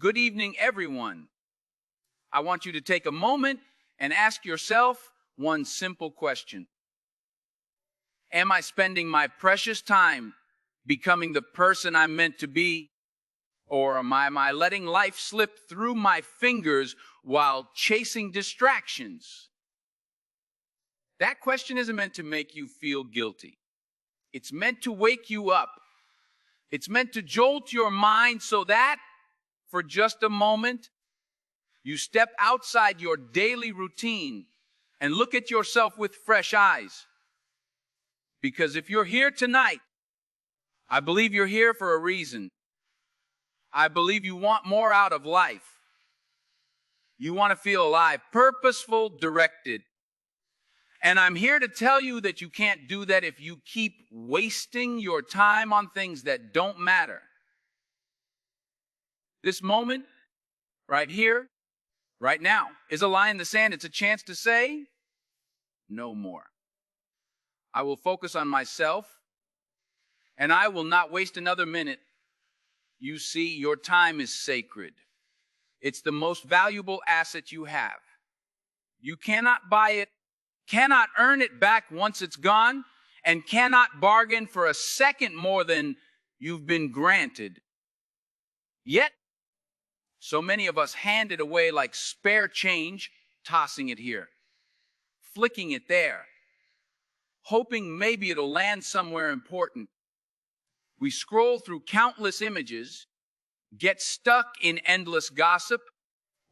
Good evening, everyone. I want you to take a moment and ask yourself one simple question. Am I spending my precious time becoming the person I'm meant to be? Or am I letting life slip through my fingers while chasing distractions? That question isn't meant to make you feel guilty. It's meant to wake you up. It's meant to jolt your mind so that, for just a moment, you step outside your daily routine and look at yourself with fresh eyes. Because if you're here tonight, I believe you're here for a reason. I believe you want more out of life. You want to feel alive, purposeful, directed. And I'm here to tell you that you can't do that if you keep wasting your time on things that don't matter. This moment, right here, right now, is a line in the sand. It's a chance to say, no more. I will focus on myself, and I will not waste another minute. You see, your time is sacred. It's the most valuable asset you have. You cannot buy it, cannot earn it back once it's gone, and cannot bargain for a second more than you've been granted. Yet, so many of us hand it away like spare change, tossing it here, flicking it there, hoping maybe it'll land somewhere important. We scroll through countless images, get stuck in endless gossip,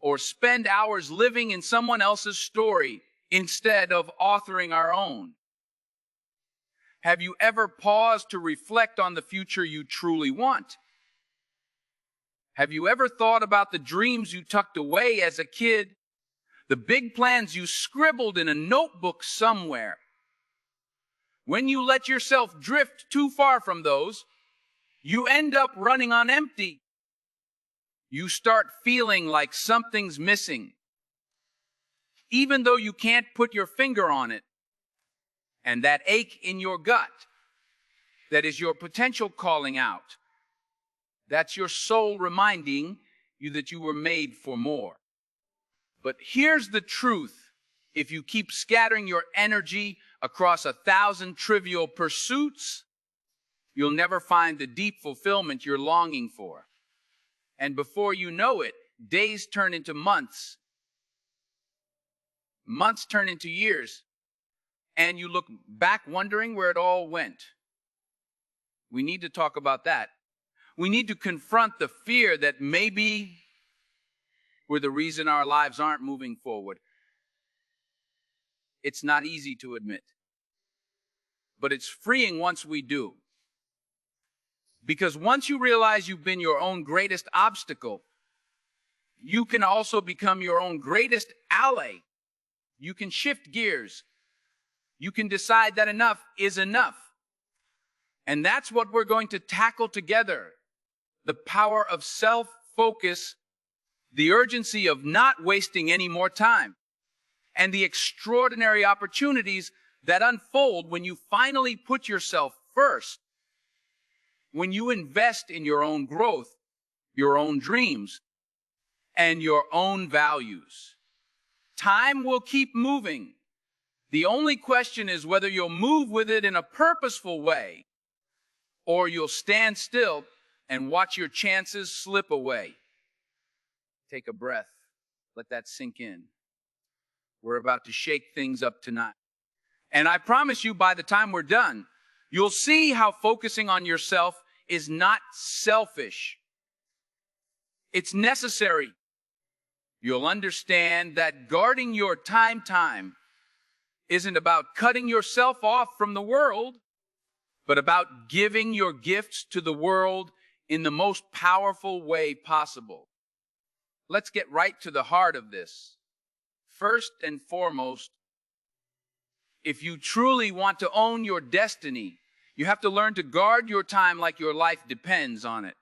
or spend hours living in someone else's story instead of authoring our own. Have you ever paused to reflect on the future you truly want? Have you ever thought about the dreams you tucked away as a kid, the big plans you scribbled in a notebook somewhere? When you let yourself drift too far from those, you end up running on empty. You start feeling like something's missing, even though you can't put your finger on it. And that ache in your gut, that is your potential calling out. That's your soul reminding you that you were made for more. But here's the truth. If you keep scattering your energy across 1,000 trivial pursuits, you'll never find the deep fulfillment you're longing for. And before you know it, days turn into months. Months turn into years. And you look back wondering where it all went. We need to talk about that. We need to confront the fear that maybe we're the reason our lives aren't moving forward. It's not easy to admit, but it's freeing once we do. Because once you realize you've been your own greatest obstacle, you can also become your own greatest ally. You can shift gears. You can decide that enough is enough. And that's what we're going to tackle together. The power of self-focus, the urgency of not wasting any more time, and the extraordinary opportunities that unfold when you finally put yourself first. When you invest in your own growth, your own dreams, and your own values. Time will keep moving. The only question is whether you'll move with it in a purposeful way, or you'll stand still and watch your chances slip away. Take a breath. Let that sink in. We're about to shake things up tonight. And I promise you, by the time we're done, you'll see how focusing on yourself is not selfish. It's necessary. You'll understand that guarding your time isn't about cutting yourself off from the world, but about giving your gifts to the world in the most powerful way possible. Let's get right to the heart of this. First and foremost, if you truly want to own your destiny, you have to learn to guard your time like your life depends on it.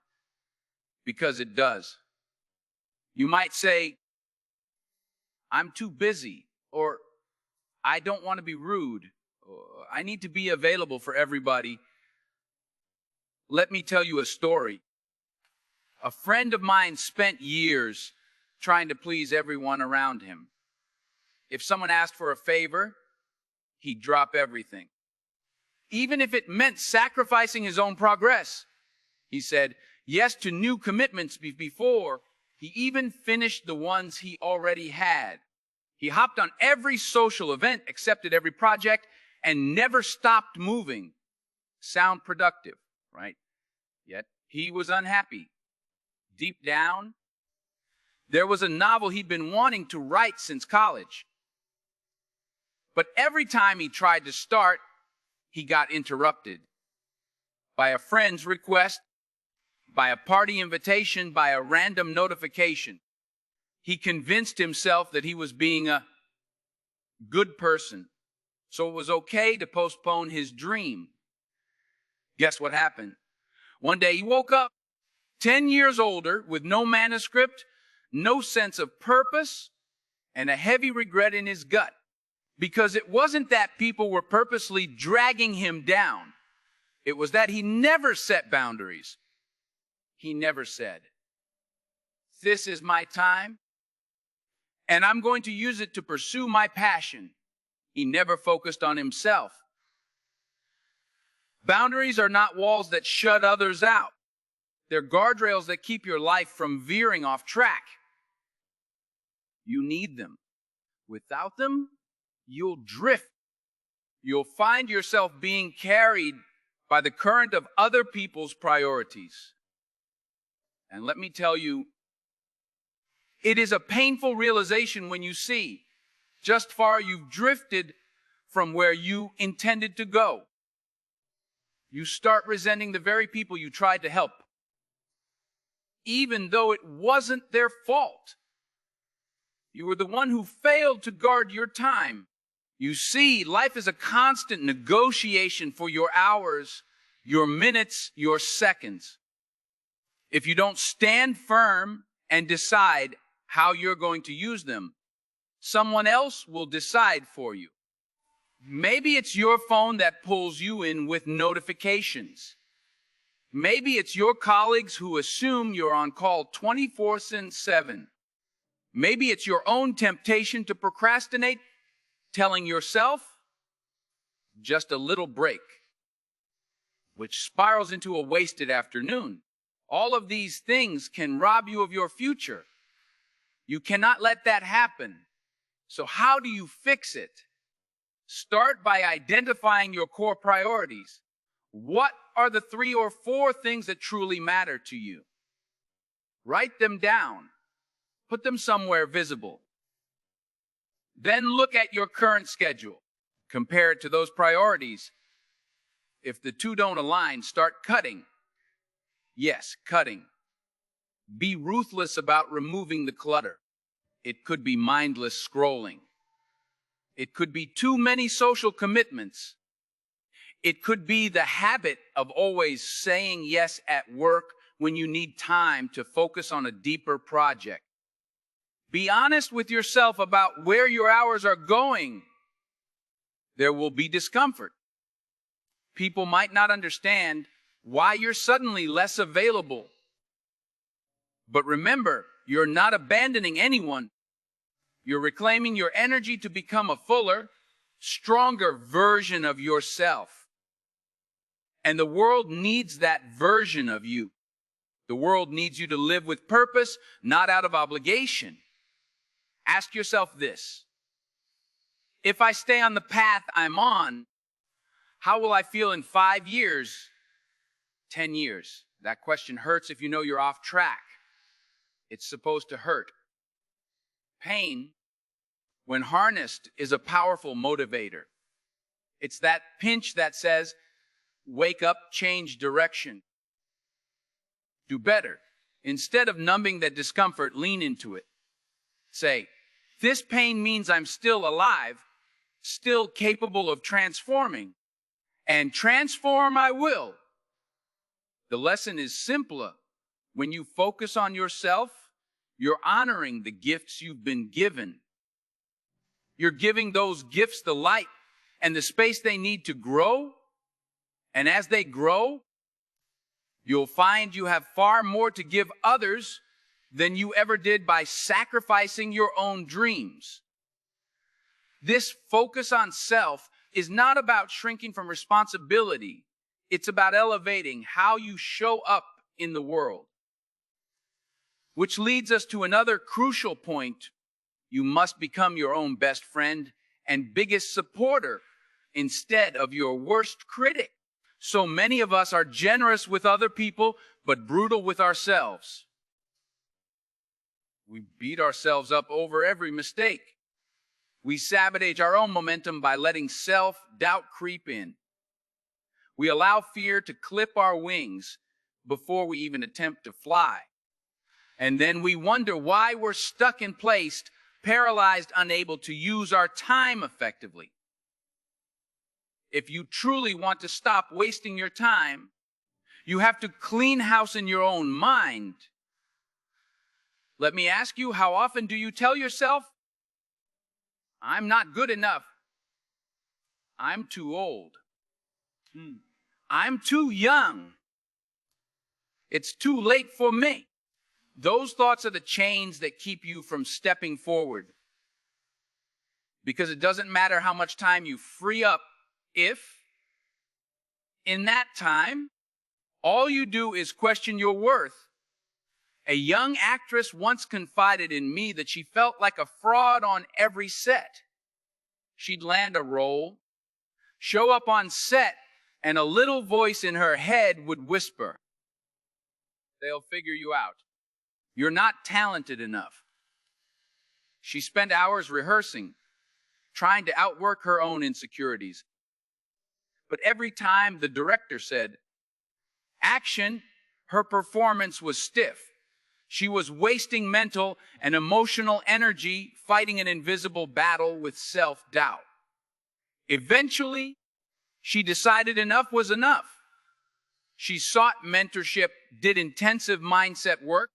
Because it does. You might say, I'm too busy, or I don't want to be rude, or I need to be available for everybody. Let me tell you a story. A friend of mine spent years trying to please everyone around him. If someone asked for a favor, he'd drop everything. Even if it meant sacrificing his own progress. He said yes to new commitments before he even finished the ones he already had. He hopped on every social event, accepted every project, and never stopped moving. Sound productive, right? Yet he was unhappy. Deep down, there was a novel he'd been wanting to write since college. But every time he tried to start, he got interrupted by a friend's request, by a party invitation, by a random notification. He convinced himself that he was being a good person, so it was okay to postpone his dream. Guess what happened? One day he woke up 10 years older with no manuscript, no sense of purpose, and a heavy regret in his gut. Because it wasn't that people were purposely dragging him down. It was that he never set boundaries. He never said, "This is my time, and I'm going to use it to pursue my passion." He never focused on himself. Boundaries are not walls that shut others out. They're guardrails that keep your life from veering off track. You need them. Without them, you'll drift. You'll find yourself being carried by the current of other people's priorities. And let me tell you, it is a painful realization when you see just far you've drifted from where you intended to go. You start resenting the very people you tried to help, even though it wasn't their fault. You were the one who failed to guard your time. You see, life is a constant negotiation for your hours, your minutes, your seconds. If you don't stand firm and decide how you're going to use them, someone else will decide for you. Maybe it's your phone that pulls you in with notifications. Maybe it's your colleagues who assume you're on call 24/7. Maybe it's your own temptation to procrastinate, telling yourself, just a little break, which spirals into a wasted afternoon. All of these things can rob you of your future. You cannot let that happen. So how do you fix it? Start by identifying your core priorities. What are the 3 or 4 things that truly matter to you? Write them down. Put them somewhere visible. Then look at your current schedule. Compare it to those priorities. If the two don't align, start cutting. Yes, cutting. Be ruthless about removing the clutter. It could be mindless scrolling. It could be too many social commitments. It could be the habit of always saying yes at work when you need time to focus on a deeper project. Be honest with yourself about where your hours are going. There will be discomfort. People might not understand why you're suddenly less available. But remember, you're not abandoning anyone. You're reclaiming your energy to become a fuller, stronger version of yourself. And the world needs that version of you. The world needs you to live with purpose, not out of obligation. Ask yourself this: if I stay on the path I'm on, how will I feel in 5 years, 10 years? That question hurts if you know you're off track. It's supposed to hurt. Pain, when harnessed, is a powerful motivator. It's that pinch that says, wake up, change direction. Do better. Instead of numbing that discomfort, lean into it. Say, this pain means I'm still alive, still capable of transforming, and transform I will. The lesson is simpler. When you focus on yourself, you're honoring the gifts you've been given. You're giving those gifts the light and the space they need to grow. And as they grow, You'll find you have far more to give others than you ever did by sacrificing your own dreams. This focus on self is not about shrinking from responsibility. It's about elevating how you show up in the world. Which leads us to another crucial point. You must become your own best friend and biggest supporter instead of your worst critic. So many of us are generous with other people, but brutal with ourselves. We beat ourselves up over every mistake. We sabotage our own momentum by letting self-doubt creep in. We allow fear to clip our wings before we even attempt to fly. And then we wonder why we're stuck in place, paralyzed, unable to use our time effectively. If you truly want to stop wasting your time, you have to clean house in your own mind. Let me ask you, how often do you tell yourself, I'm not good enough. I'm too old. I'm too young. It's too late for me. Those thoughts are the chains that keep you from stepping forward. Because it doesn't matter how much time you free up if, in that time, all you do is question your worth. A young actress once confided in me that she felt like a fraud on every set. She'd land a role, show up on set, and a little voice in her head would whisper, they'll figure you out. You're not talented enough. She spent hours rehearsing, trying to outwork her own insecurities. But every time the director said, action, her performance was stiff. She was wasting mental and emotional energy fighting an invisible battle with self-doubt. Eventually, she decided enough was enough. She sought mentorship, did intensive mindset work,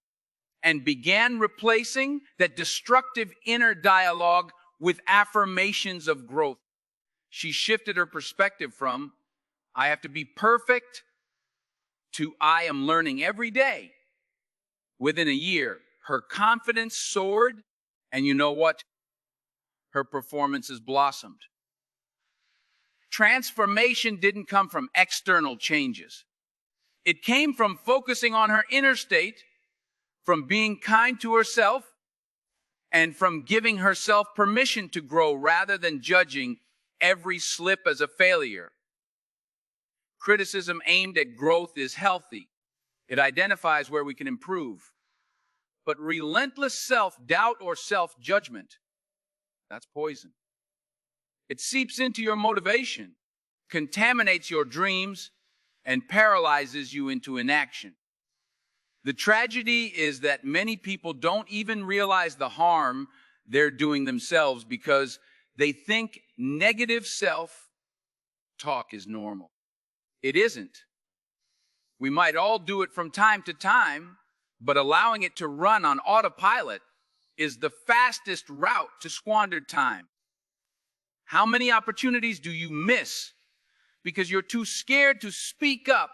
and began replacing that destructive inner dialogue with affirmations of growth. She shifted her perspective from, I have to be perfect, to I am learning every day. Within a year, her confidence soared, and you know what? Her performances blossomed. Transformation didn't come from external changes. It came from focusing on her inner state, from being kind to herself, and from giving herself permission to grow rather than judging every slip as a failure. Criticism aimed at growth is healthy. It identifies where we can improve. But relentless self-doubt or self-judgment, that's poison. It seeps into your motivation, contaminates your dreams, and paralyzes you into inaction. The tragedy is that many people don't even realize the harm they're doing themselves because they think negative self-talk is normal. It isn't. We might all do it from time to time, but allowing it to run on autopilot is the fastest route to squandered time. How many opportunities do you miss because you're too scared to speak up,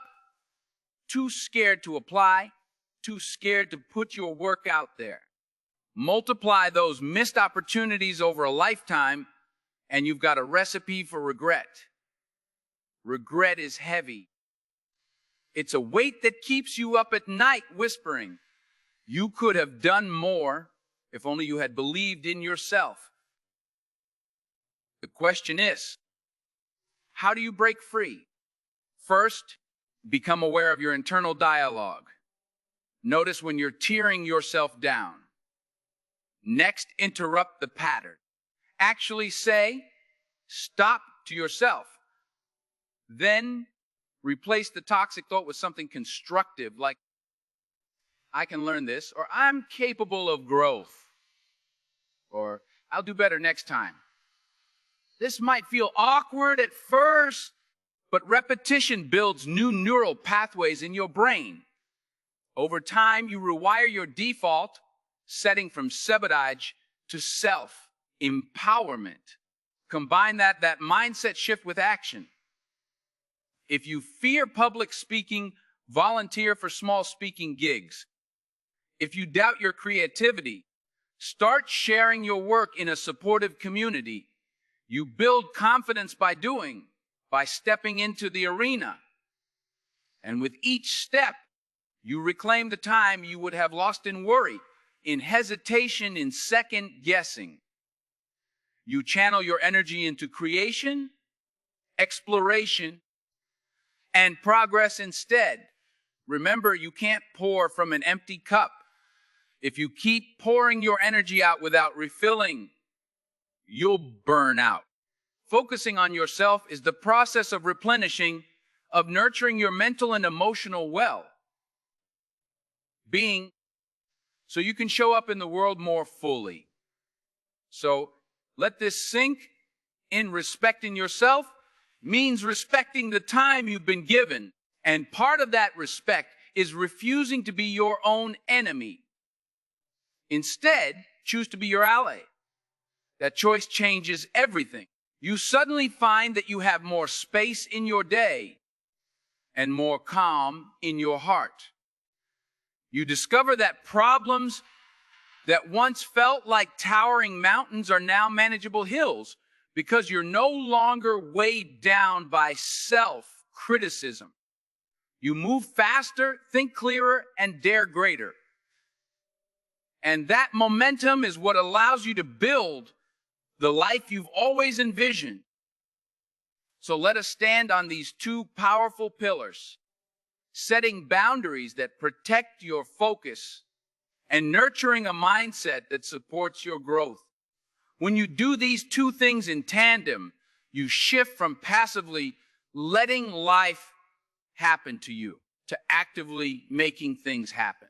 too scared to apply, too scared to put your work out there? Multiply those missed opportunities over a lifetime, and you've got a recipe for regret. Regret is heavy. It's a weight that keeps you up at night whispering, you could have done more if only you had believed in yourself. The question is, how do you break free? First, become aware of your internal dialogue. Notice when you're tearing yourself down. Next, interrupt the pattern. Actually say, stop to yourself. Then, replace the toxic thought with something constructive like, I can learn this, or I'm capable of growth, or I'll do better next time. This might feel awkward at first, but repetition builds new neural pathways in your brain. Over time, you rewire your default setting from sabotage to self-empowerment. Combine that mindset shift with action. If you fear public speaking, Volunteer for small speaking gigs. If you doubt your creativity, start sharing your work in a supportive community. You build confidence by stepping into the arena. And with each step, you reclaim the time you would have lost in worry, in hesitation, in second guessing. You channel your energy into creation, exploration, and progress instead. Remember, you can't pour from an empty cup. If you keep pouring your energy out without refilling, you'll burn out. Focusing on yourself is the process of replenishing, of nurturing your mental and emotional well-being so you can show up in the world more fully. So let this sink in. Respecting yourself means respecting the time you've been given. And part of that respect is refusing to be your own enemy. Instead, choose to be your ally. That choice changes everything. You suddenly find that you have more space in your day and more calm in your heart. You discover that problems that once felt like towering mountains are now manageable hills because you're no longer weighed down by self-criticism. You move faster, think clearer, and dare greater. And that momentum is what allows you to build the life you've always envisioned. So let us stand on these two powerful pillars, setting boundaries that protect your focus and nurturing a mindset that supports your growth. When you do these two things in tandem, you shift from passively letting life happen to you to actively making things happen.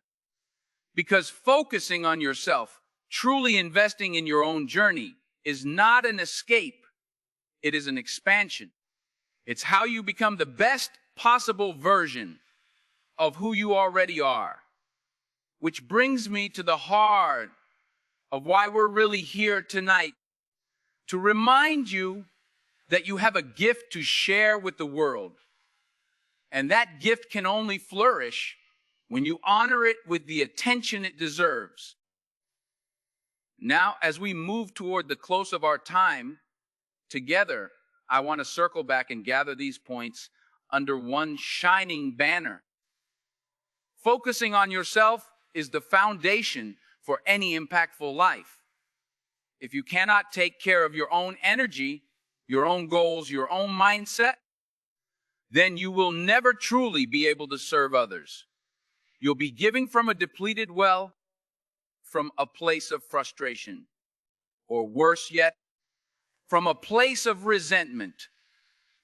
Because focusing on yourself, truly investing in your own journey, is not an escape, it is an expansion. It's how you become the best possible version of who you already are. Which brings me to the heart of why we're really here tonight, to remind you that you have a gift to share with the world. And that gift can only flourish when you honor it with the attention it deserves. Now, as we move toward the close of our time together, I want to circle back and gather these points under one shining banner. Focusing on yourself is the foundation for any impactful life. If you cannot take care of your own energy, your own goals, your own mindset, then you will never truly be able to serve others. You'll be giving from a depleted well, from a place of frustration, or worse yet, from a place of resentment.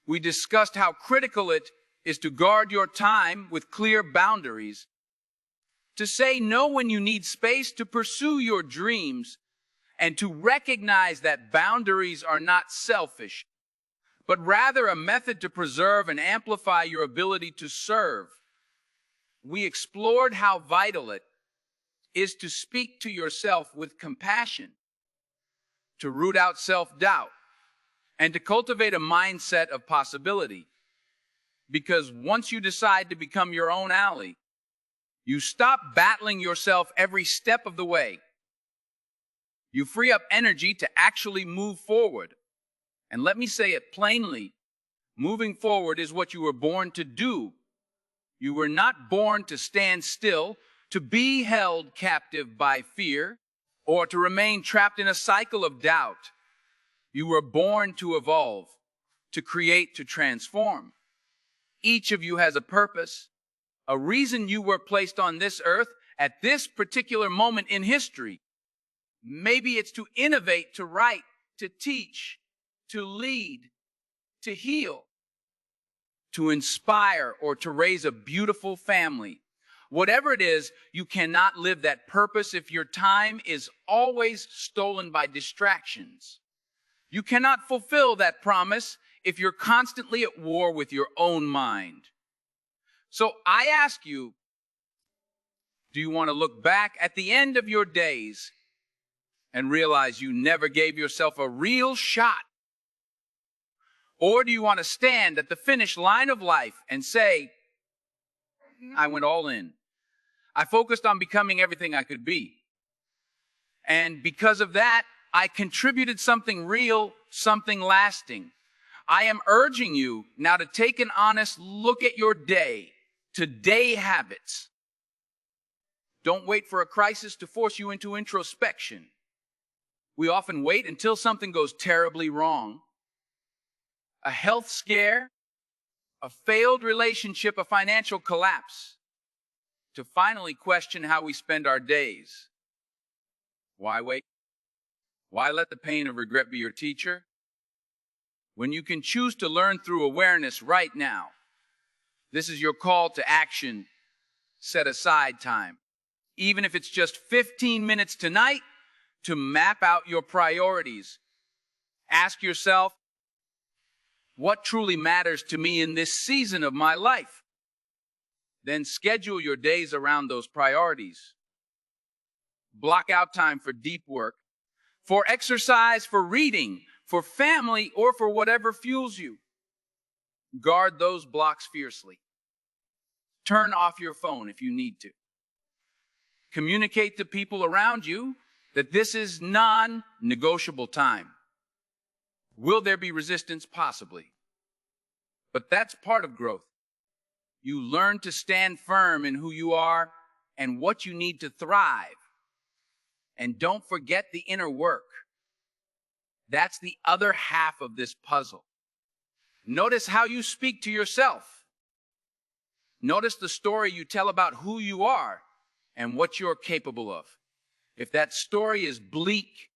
We discussed how critical it is to guard your time with clear boundaries, to say no when you need space to pursue your dreams, and to recognize that boundaries are not selfish, but rather a method to preserve and amplify your ability to serve. We explored how vital it is to speak to yourself with compassion, to root out self-doubt, and to cultivate a mindset of possibility. Because once you decide to become your own ally, you stop battling yourself every step of the way. You free up energy to actually move forward. And let me say it plainly, moving forward is what you were born to do. You were not born to stand still, to be held captive by fear, or to remain trapped in a cycle of doubt. You were born to evolve, to create, to transform. Each of you has a purpose, a reason you were placed on this earth at this particular moment in history. Maybe it's to innovate, to write, to teach, to lead, to heal, to inspire, or to raise a beautiful family. Whatever it is, you cannot live that purpose if your time is always stolen by distractions. You cannot fulfill that promise if you're constantly at war with your own mind. So I ask you, do you want to look back at the end of your days and realize you never gave yourself a real shot? Or do you want to stand at the finish line of life and say, I went all in. I focused on becoming everything I could be. And because of that, I contributed something real, something lasting. I am urging you now to take an honest look at your day, today habits. Don't wait for a crisis to force you into introspection. We often wait until something goes terribly wrong. A health scare, a failed relationship, a financial collapse, to finally question how we spend our days. Why wait? Why let the pain of regret be your teacher? When you can choose to learn through awareness right now, this is your call to action. Set aside time, even if it's just 15 minutes tonight, to map out your priorities. Ask yourself, what truly matters to me in this season of my life? Then schedule your days around those priorities. Block out time for deep work, for exercise, for reading, for family, or for whatever fuels you. Guard those blocks fiercely. Turn off your phone if you need to. Communicate to people around you that this is non-negotiable time. Will there be resistance? Possibly. But that's part of growth. You learn to stand firm in who you are and what you need to thrive. And don't forget the inner work. That's the other half of this puzzle. Notice how you speak to yourself. Notice the story you tell about who you are and what you're capable of. If that story is bleak,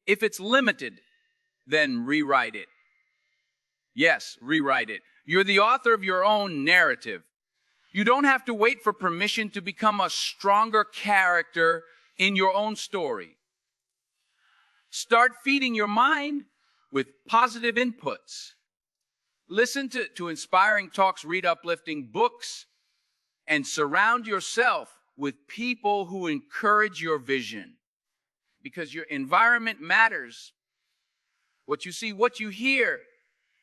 if it's limited, then rewrite it. Yes, rewrite it. You're the author of your own narrative. You don't have to wait for permission to become a stronger character in your own story. Start feeding your mind with positive inputs. Listen to inspiring talks, read uplifting books, and surround yourself with people who encourage your vision. Because your environment matters. What you see, what you hear,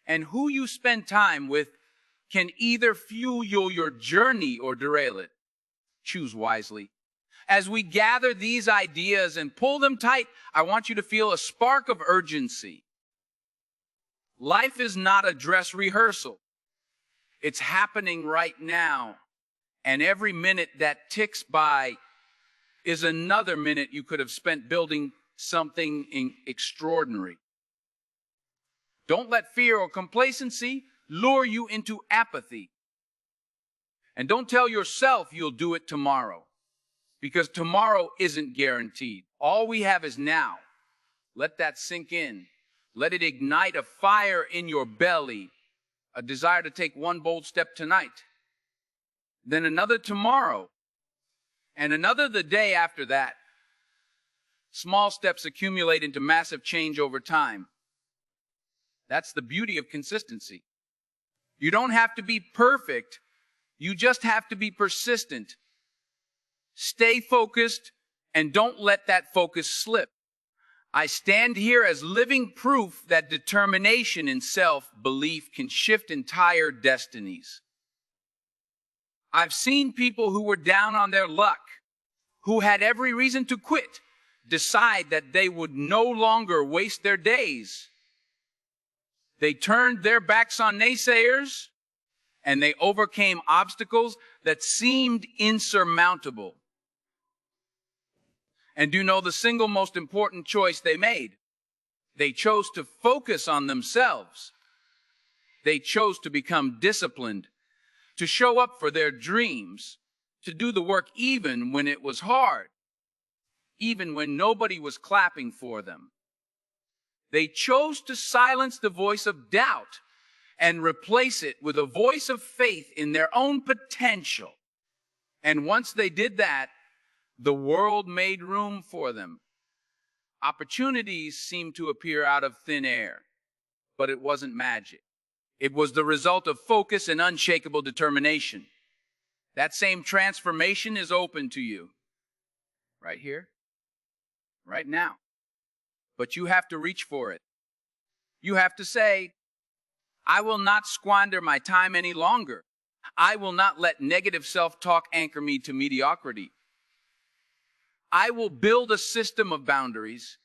and who you spend time with can either fuel your journey or derail it. Choose wisely. As we gather these ideas and pull them tight, I want you to feel a spark of urgency. Life is not a dress rehearsal. It's happening right now. And every minute that ticks by is another minute you could have spent building something extraordinary. Don't let fear or complacency lure you into apathy. And don't tell yourself you'll do it tomorrow, because tomorrow isn't guaranteed. All we have is now. Let that sink in. Let it ignite a fire in your belly, a desire to take one bold step tonight, then another tomorrow, and another the day after that. Small steps accumulate into massive change over time. That's the beauty of consistency. You don't have to be perfect. You just have to be persistent. Stay focused and don't let that focus slip. I stand here as living proof that determination and self-belief can shift entire destinies. I've seen people who were down on their luck, who had every reason to quit, decide that they would no longer waste their days. They turned their backs on naysayers, and they overcame obstacles that seemed insurmountable. And do you know the single most important choice they made? They chose to focus on themselves. They chose to become disciplined, to show up for their dreams, to do the work even when it was hard, even when nobody was clapping for them. They chose to silence the voice of doubt and replace it with a voice of faith in their own potential. And once they did that, the world made room for them. Opportunities seemed to appear out of thin air, but it wasn't magic. It was the result of focus and unshakable determination. That same transformation is open to you. Right here, right now. But you have to reach for it. You have to say, I will not squander my time any longer. I will not let negative self-talk anchor me to mediocrity. I will build a system of boundaries,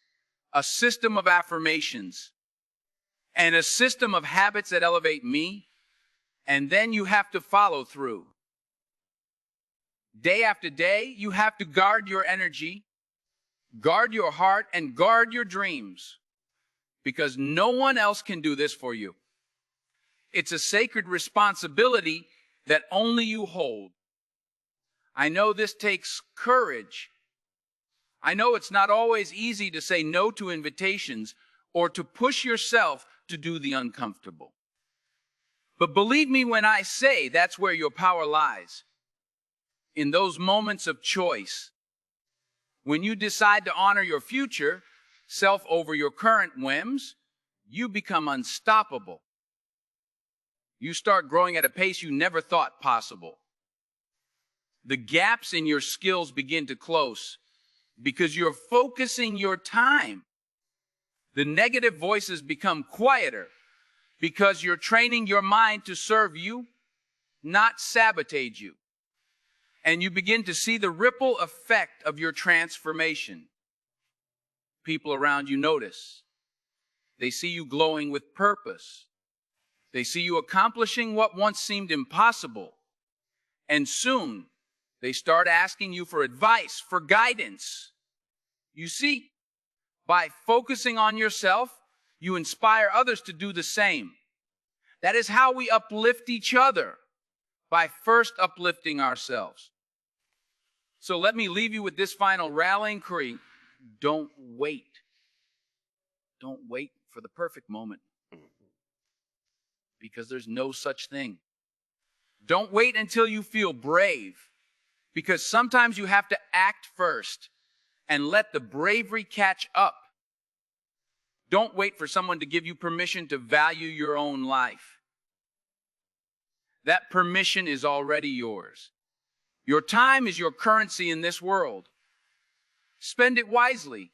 a system of affirmations, and a system of habits that elevate me, and then you have to follow through. Day after day, you have to guard your energy, guard your heart, and guard your dreams, because no one else can do this for you. It's a sacred responsibility that only you hold. I know this takes courage. I know it's not always easy to say no to invitations or to push yourself to do the uncomfortable. But believe me when I say that's where your power lies. In those moments of choice, when you decide to honor your future self over your current whims, you become unstoppable. You start growing at a pace you never thought possible. The gaps in your skills begin to close because you're focusing your time. The negative voices become quieter because you're training your mind to serve you, not sabotage you. And you begin to see the ripple effect of your transformation. People around you notice. They see you glowing with purpose. They see you accomplishing what once seemed impossible. And soon, they start asking you for advice, for guidance. You see, by focusing on yourself, you inspire others to do the same. That is how we uplift each other, by first uplifting ourselves. So let me leave you with this final rallying cry. Don't wait. Don't wait for the perfect moment, because there's no such thing. Don't wait until you feel brave, because sometimes you have to act first and let the bravery catch up. Don't wait for someone to give you permission to value your own life. That permission is already yours. Your time is your currency in this world. Spend it wisely.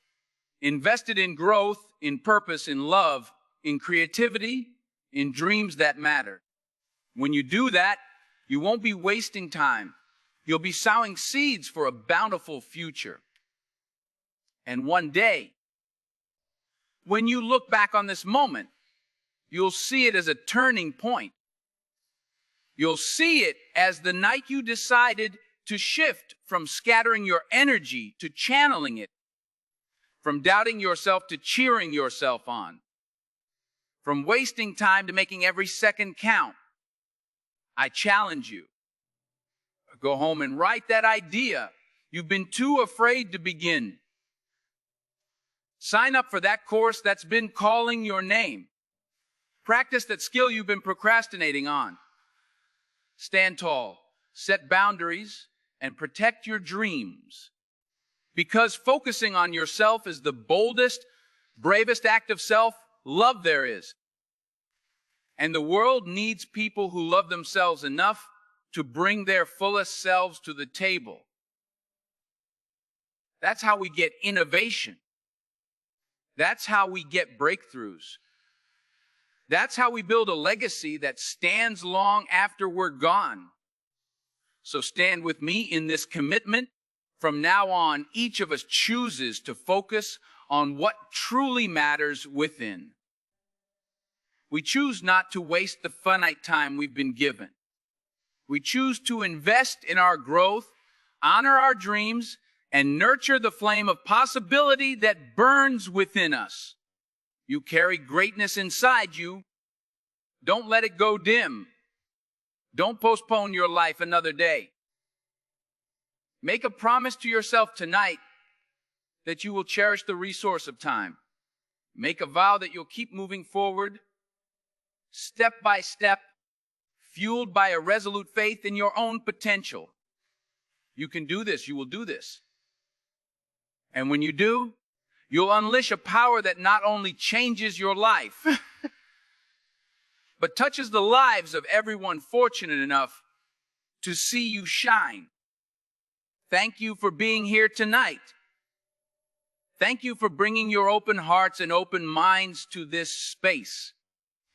Invest it in growth, in purpose, in love, in creativity, in dreams that matter. When you do that, you won't be wasting time. You'll be sowing seeds for a bountiful future. And one day, when you look back on this moment, you'll see it as a turning point. You'll see it as the night you decided to shift from scattering your energy to channeling it, from doubting yourself to cheering yourself on, from wasting time to making every second count. I challenge you. Go home and write that idea you've been too afraid to begin. Sign up for that course that's been calling your name. Practice that skill you've been procrastinating on. Stand tall, set boundaries, and protect your dreams. Because focusing on yourself is the boldest, bravest act of self-love there is. And the world needs people who love themselves enough to bring their fullest selves to the table. That's how we get innovation. That's how we get breakthroughs. That's how we build a legacy that stands long after we're gone. So stand with me in this commitment. From now on, each of us chooses to focus on what truly matters within. We choose not to waste the finite time we've been given. We choose to invest in our growth, honor our dreams, and nurture the flame of possibility that burns within us. You carry greatness inside you. Don't let it go dim. Don't postpone your life another day. Make a promise to yourself tonight that you will cherish the resource of time. Make a vow that you'll keep moving forward, step by step, fueled by a resolute faith in your own potential. You can do this. You will do this. And when you do, you'll unleash a power that not only changes your life, but touches the lives of everyone fortunate enough to see you shine. Thank you for being here tonight. Thank you for bringing your open hearts and open minds to this space.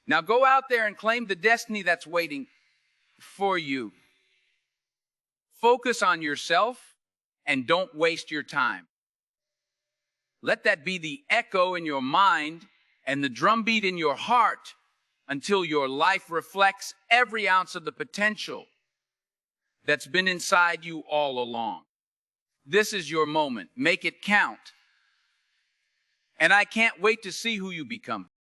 Now go out there and claim the destiny that's waiting. for you. Focus on yourself and don't waste your time. Let that be the echo in your mind and the drumbeat in your heart until your life reflects every ounce of the potential that's been inside you all along. This is your moment. Make it count. And I can't wait to see who you become.